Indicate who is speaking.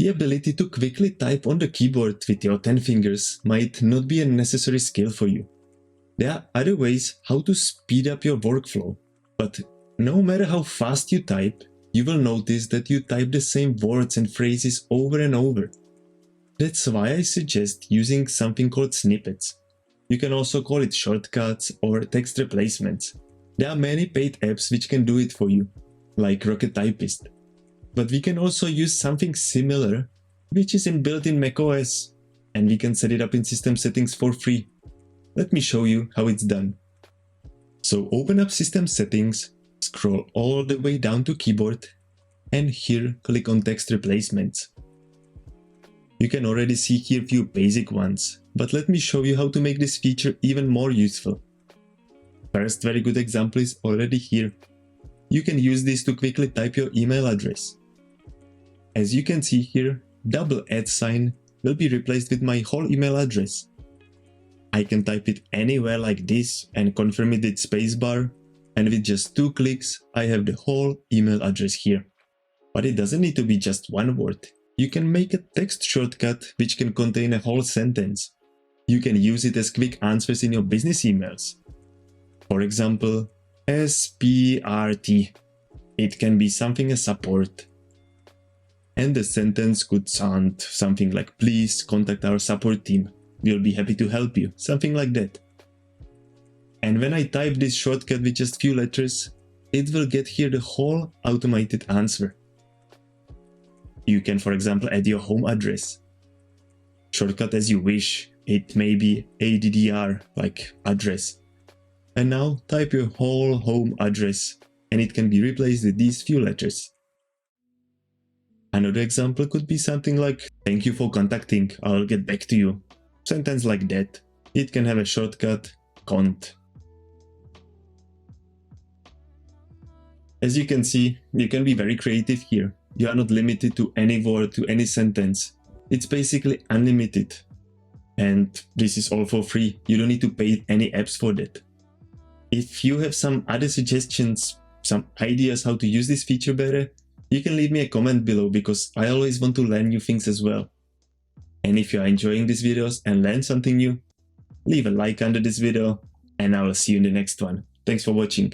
Speaker 1: The ability to quickly type on the keyboard with your 10 fingers might not be a necessary skill for you. There are other ways how to speed up your workflow, but no matter how fast you type, you will notice that you type the same words and phrases over and over. That's why I suggest using something called snippets. You can also call it shortcuts or text replacements. There are many paid apps which can do it for you, like Rocket Typist. But we can also use something similar, which is inbuilt in macOS, and we can set it up in system settings for free. Let me show you how it's done. So open up system settings, scroll all the way down to keyboard, and here click on text replacements. You can already see here few basic ones, but let me show you how to make this feature even more useful. First very good example is already here. You can use this to quickly type your email address. As you can see here, double @ sign will be replaced with my whole email address. I can type it anywhere like this and confirm it with spacebar, and with just 2 clicks I have the whole email address here. But it doesn't need to be just one word. You can make a text shortcut which can contain a whole sentence. You can use it as quick answers in your business emails. For example, SPRT. It can be something as support. And the sentence could sound something like, please contact our support team. We'll be happy to help you. Something like that. And when I type this shortcut with just few letters, it will get here the whole automated answer. You can, for example, add your home address. Shortcut as you wish. It may be ADDR, like address. And now type your whole home address, and it can be replaced with these few letters. Another example could be something like, thank you for contacting, I'll get back to you. Sentence like that. It can have a shortcut, cont. As you can see, you can be very creative here. You are not limited to any word, to any sentence. It's basically unlimited. And this is all for free. You don't need to pay any apps for that. If you have some other suggestions, some ideas how to use this feature better, you can leave me a comment below, because I always want to learn new things as well. And if you are enjoying these videos and learn something new, leave a like under this video, and I will see you in the next one. Thanks for watching.